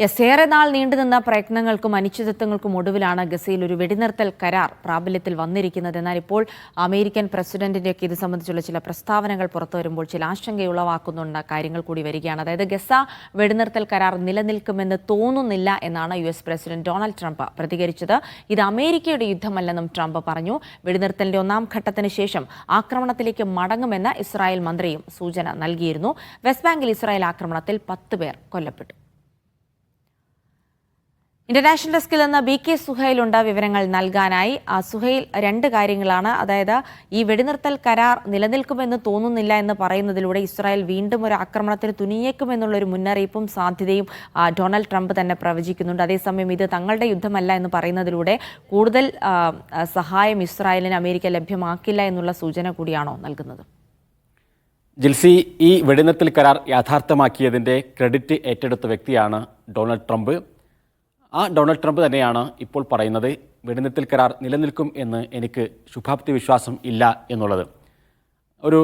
ഏറെ നാൾ നീണ്ടുനിന്ന പ്രയത്നങ്ങൾക്കും അനിശ്ചിതത്വങ്ങൾക്കും ഒടുവിലാണ് ഗസയിൽ ഒരു വെടിനിർത്തൽ കരാർ പ്രാബല്യത്തിൽ വന്നിരിക്കുന്നത്. എന്നാൽ ഇപ്പോൾ അമേരിക്കൻ പ്രസിഡന്റിന്റെയൊക്കെ ഇത് സംബന്ധിച്ചുള്ള ചില പ്രസ്താവനകൾ പുറത്തുവരുമ്പോൾ ചില ആശങ്കയുളവാക്കുന്നുണ്ട് കാര്യങ്ങൾ കൂടി വരികയാണ്. അതായത് ഗസ വെടിനിർത്തൽ കരാർ നിലനിൽക്കുമെന്ന് തോന്നുന്നില്ല എന്നാണ് US പ്രസിഡന്റ് ഡൊണാൾഡ് ട്രംപ് പ്രതികരിച്ചത്. ഇത് അമേരിക്കയുടെ യുദ്ധമല്ലെന്നും ട്രംപ് പറഞ്ഞു. വെടിനിർത്തലിന്റെ ഒന്നാം ഘട്ടത്തിന് ശേഷം ആക്രമണത്തിലേക്ക് മടങ്ങുമെന്ന് ഇസ്രായേൽ മന്ത്രിയും സൂചന നൽകിയിരുന്നു. വെസ്റ്റ് ബാങ്കിൽ ഇസ്രായേൽ ആക്രമണത്തിൽ 10 പേർ കൊല്ലപ്പെട്ടു. ഇന്റർനാഷണൽ ഡെസ്കിൽ നിന്ന് BK സുഹൈലുണ്ട് വിവരങ്ങൾ നൽകാനായി. സുഹൈൽ, 2 കാര്യങ്ങളാണ്. അതായത് ഈ വെടിനിർത്തൽ കരാർ നിലനിൽക്കുമെന്ന് തോന്നുന്നില്ല എന്ന് പറയുന്നതിലൂടെ ഇസ്രായേൽ വീണ്ടും ഒരു ആക്രമണത്തിന് തുനിയേക്കുമെന്നുള്ളൊരു മുന്നറിയിപ്പും സാധ്യതയും ഡൊണാൾഡ് ട്രംപ് തന്നെ പ്രവചിക്കുന്നുണ്ട്. അതേസമയം ഇത് തങ്ങളുടെ യുദ്ധമല്ല എന്ന് പറയുന്നതിലൂടെ കൂടുതൽ സഹായം ഇസ്രായേലിന് അമേരിക്ക ലഭ്യമാക്കില്ല എന്നുള്ള സൂചന കൂടിയാണോ നൽകുന്നത്? ജിൽസി, ഈ വെടിനിർത്തൽ കരാർ യാഥാർത്ഥ്യമാക്കിയതിൻ്റെ ക്രെഡിറ്റ് ഏറ്റെടുത്ത വ്യക്തിയാണ് ഡൊണാൾഡ് ട്രംപ്. ആ ഡൊണാൾഡ് ട്രംപ് തന്നെയാണ് ഇപ്പോൾ പറയുന്നത് വെടിനിർത്തൽ കരാർ നിലനിൽക്കും എന്ന് എനിക്ക് ശുഭാപ്തി വിശ്വാസം ഇല്ല എന്നുള്ളത്. ഒരു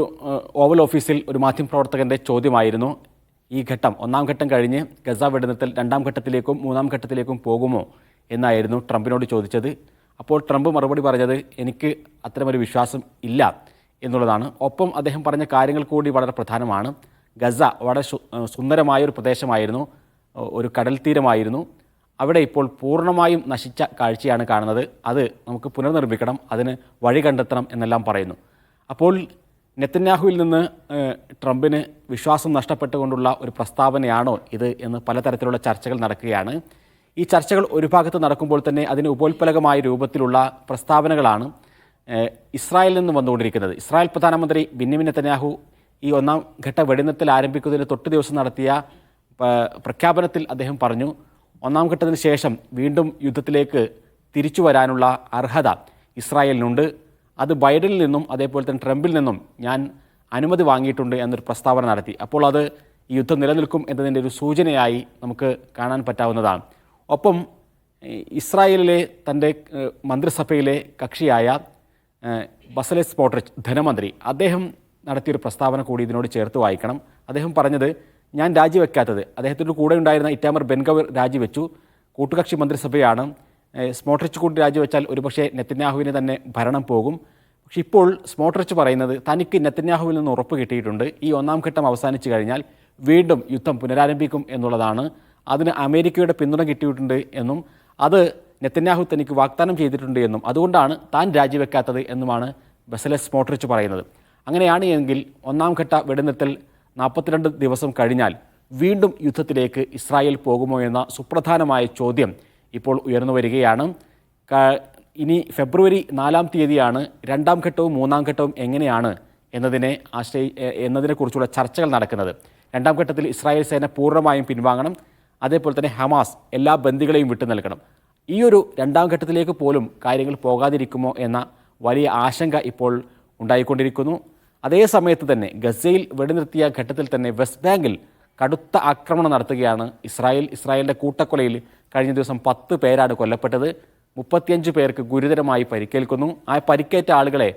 ഓവൽ ഓഫീസിൽ ഒരു മാധ്യമപ്രവർത്തകൻ്റെ ചോദ്യമായിരുന്നു, ഈ ഘട്ടം 1-ാം ഘട്ടം കഴിഞ്ഞ് ഗസ വെടിനിർത്തൽ 2-ാം ഘട്ടത്തിലേക്കും 3-ാം ഘട്ടത്തിലേക്കും പോകുമോ എന്നായിരുന്നു ട്രംപിനോട് ചോദിച്ചത്. അപ്പോൾ ട്രംപ് മറുപടി പറഞ്ഞത് എനിക്ക് അത്തരമൊരു വിശ്വാസം ഇല്ല എന്നുള്ളതാണ്. ഒപ്പം അദ്ദേഹം പറഞ്ഞ കാര്യങ്ങൾ കൂടി വളരെ പ്രധാനമാണ്. ഗസ വളരെ സുന്ദരമായൊരു പ്രദേശമായിരുന്നു, ഒരു കടൽ തീരമായിരുന്നു. അവിടെ ഇപ്പോൾ പൂർണ്ണമായും നശിച്ച കാഴ്ചയാണ് കാണുന്നത്. അത് നമുക്ക് പുനർനിർമ്മിക്കണം, അതിന് വഴി കണ്ടെത്തണം എന്നെല്ലാം പറയുന്നു. അപ്പോൾ നെതന്യാഹുവിൽ നിന്ന് ട്രംപിന് വിശ്വാസം നഷ്ടപ്പെട്ടുകൊണ്ടുള്ള ഒരു പ്രസ്താവനയാണോ ഇത് എന്ന് പലതരത്തിലുള്ള ചർച്ചകൾ നടക്കുകയാണ്. ഈ ചർച്ചകൾ ഒരു ഭാഗത്ത് നടക്കുമ്പോൾ തന്നെ അതിന് ഉപോത്പലകമായ രൂപത്തിലുള്ള പ്രസ്താവനകളാണ് ഇസ്രായേലിൽ നിന്ന് വന്നുകൊണ്ടിരിക്കുന്നത്. ഇസ്രായേൽ പ്രധാനമന്ത്രി ബെന്യാമിൻ നെതന്യാഹു ഈ 1-ാം ഘട്ട വെടിനിർത്തൽ ആരംഭിക്കുന്നതിന് തൊട്ട് ദിവസം നടത്തിയ പ്രഖ്യാപനത്തിൽ അദ്ദേഹം പറഞ്ഞു, 1-ാം ഘട്ടത്തിന് ശേഷം വീണ്ടും യുദ്ധത്തിലേക്ക് തിരിച്ചു വരാനുള്ള അർഹത ഇസ്രായേലിനുണ്ട്. അത് ബൈഡനിൽ നിന്നും അതേപോലെ തന്നെ ട്രംപിൽ നിന്നും ഞാൻ അനുമതി വാങ്ങിയിട്ടുണ്ട് എന്നൊരു പ്രസ്താവന നടത്തി. അപ്പോൾ അത് ഈ യുദ്ധം നിലനിൽക്കും എന്നതിൻ്റെ ഒരു സൂചനയായി നമുക്ക് കാണാൻ പറ്റാവുന്നതാണ്. ഒപ്പം ഇസ്രായേലിലെ തൻ്റെ മന്ത്രിസഭയിലെ കക്ഷിയായ ബസലേൽ സ്മോട്രിച്ച് ധനമന്ത്രി, അദ്ദേഹം നടത്തിയൊരു പ്രസ്താവന കൂടി ഇതിനോട് ചേർത്ത് വായിക്കണം. അദ്ദേഹം പറഞ്ഞത്, ഞാൻ രാജിവെക്കാത്തത്, അദ്ദേഹത്തിൻ്റെ കൂടെ ഉണ്ടായിരുന്ന ഇറ്റാമർ ബെൻഗവിർ രാജിവെച്ചു, കൂട്ടുകക്ഷി മന്ത്രിസഭയാണ്, സ്മോട്രിച്ച് കൂടി രാജിവെച്ചാൽ ഒരുപക്ഷെ നെതന്യാഹുവിന് തന്നെ ഭരണം പോകും. പക്ഷെ ഇപ്പോൾ സ്മോട്രിച്ച് പറയുന്നത് തനിക്ക് നെതന്യാഹുവിൽ നിന്ന് ഉറപ്പ് കിട്ടിയിട്ടുണ്ട്, ഈ 1-ാം ഘട്ടം അവസാനിച്ചു കഴിഞ്ഞാൽ വീണ്ടും യുദ്ധം പുനരാരംഭിക്കും എന്നുള്ളതാണ്. അതിന് അമേരിക്കയുടെ പിന്തുണ കിട്ടിയിട്ടുണ്ട് എന്നും അത് നെതന്യാഹു തനിക്ക് വാഗ്ദാനം ചെയ്തിട്ടുണ്ട് എന്നും അതുകൊണ്ടാണ് താൻ രാജിവെക്കാത്തത് എന്നുമാണ് ബസലേൽ സ്മോട്രിച്ച് പറയുന്നത്. അങ്ങനെയാണ് എങ്കിൽ 1-ാം ഘട്ട വെടിനിർത്തൽ 42 ദിവസം കഴിഞ്ഞാൽ വീണ്ടും യുദ്ധത്തിലേക്ക് ഇസ്രായേൽ പോകുമോ എന്ന സുപ്രധാനമായ ചോദ്യം ഇപ്പോൾ ഉയർന്നു വരികയാണ്. ഇനി ഫെബ്രുവരി 4-ാം തീയതിയാണ് 2-ാം ഘട്ടവും 3-ാം ഘട്ടവും എങ്ങനെയാണ് എന്നതിനെക്കുറിച്ചുള്ള ചർച്ചകൾ നടക്കുന്നത്. 2-ാം ഘട്ടത്തിൽ ഇസ്രായേൽ സേന പൂർണ്ണമായും പിൻവാങ്ങണം, അതേപോലെ തന്നെ ഹമാസ് എല്ലാ ബന്ദികളെയും വിട്ടു നൽകണം. ഈ ഒരു 2-ാം ഘട്ടത്തിലേക്ക് പോലും കാര്യങ്ങൾ പോകാതിരിക്കുമോ എന്ന വലിയ ആശങ്ക ഇപ്പോൾ ഉണ്ടായിക്കൊണ്ടിരിക്കുന്നു. അതേ സമയത്ത് തന്നെ ഗസയിൽ വെടിനിർത്തിയ ഘട്ടത്തിൽ തന്നെ വെസ്റ്റ് ബാങ്കിൽ കടുത്ത ആക്രമണം നടത്തുകയാണ് ഇസ്രായേൽ. ഇസ്രായേലിൻ്റെ കൂട്ടക്കൊലയിൽ കഴിഞ്ഞ ദിവസം 10 പേരാണ് കൊല്ലപ്പെട്ടത്, 35 പേർക്ക് ഗുരുതരമായി പരിക്കേൽക്കുന്നു. ആ പരിക്കേറ്റ ആളുകളെ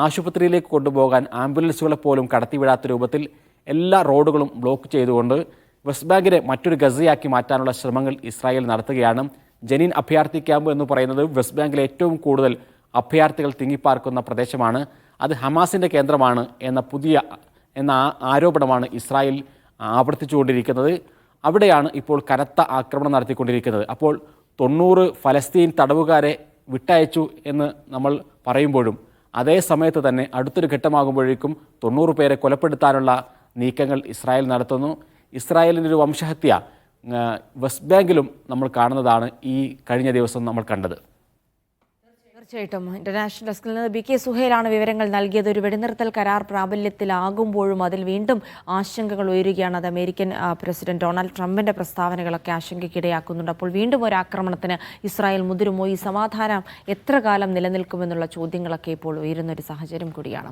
ആശുപത്രിയിലേക്ക് കൊണ്ടുപോകാൻ ആംബുലൻസുകളെ പോലും കടത്തിവിടാത്ത രൂപത്തിൽ എല്ലാ റോഡുകളും ബ്ലോക്ക് ചെയ്തുകൊണ്ട് വെസ്റ്റ് ബാങ്കിനെ മറ്റൊരു ഗസയാക്കി മാറ്റാനുള്ള ശ്രമങ്ങൾ ഇസ്രായേൽ നടത്തുകയാണ്. ജനീൻ അഭയാർത്ഥി ക്യാമ്പ് എന്ന് പറയുന്നത് വെസ്റ്റ് ബാങ്കിലെ ഏറ്റവും കൂടുതൽ അഭയാർത്ഥികൾ തിങ്ങിപ്പാർക്കുന്ന പ്രദേശമാണ്. അത് ഹമാസിൻ്റെ കേന്ദ്രമാണ് എന്ന ആരോപണമാണ് ഇസ്രായേൽ ആവർത്തിച്ചുകൊണ്ടിരിക്കുന്നത്. അവിടെയാണ് ഇപ്പോൾ കനത്ത ആക്രമണം നടത്തിക്കൊണ്ടിരിക്കുന്നത്. അപ്പോൾ 90 ഫലസ്തീൻ തടവുകാരെ വിട്ടയച്ചു എന്ന് നമ്മൾ പറയുമ്പോഴും അതേ സമയത്ത് തന്നെ അടുത്തൊരു ഘട്ടമാകുമ്പോഴേക്കും 90 പേരെ കൊലപ്പെടുത്താനുള്ള നീക്കങ്ങൾ ഇസ്രായേൽ നടത്തുന്നു. ഇസ്രായേലിൻ്റെ ഒരു വംശഹത്യ വെസ്റ്റ് ബാങ്കിലും നമ്മൾ കാണുന്നതാണ് ഈ കഴിഞ്ഞ ദിവസം നമ്മൾ കണ്ടത്. തീർച്ചയായിട്ടും ഇന്റർനാഷണൽ ഡെസ്കിൽ നിന്ന് BK സുഹൈലാണ് വിവരങ്ങൾ നൽകിയത്. ഒരു വെടിനിർത്തൽ കരാർ പ്രാബല്യത്തിലാകുമ്പോഴും അതിൽ വീണ്ടും ആശങ്കകൾ ഉയരുകയാണ്. അത് അമേരിക്കൻ പ്രസിഡന്റ് ഡൊണാൾഡ് ട്രംപിന്റെ പ്രസ്താവനകളൊക്കെ ആശങ്കയ്ക്കിടയാക്കുന്നുണ്ട്. അപ്പോൾ വീണ്ടും ഒരു ആക്രമണത്തിന് ഇസ്രായേൽ മുതിരുമോ? ഈ സമാധാനം എത്ര കാലം നിലനിൽക്കുമെന്നുള്ള ചോദ്യങ്ങളൊക്കെ ഇപ്പോൾ ഉയരുന്ന ഒരു സാഹചര്യം കൂടിയാണ്.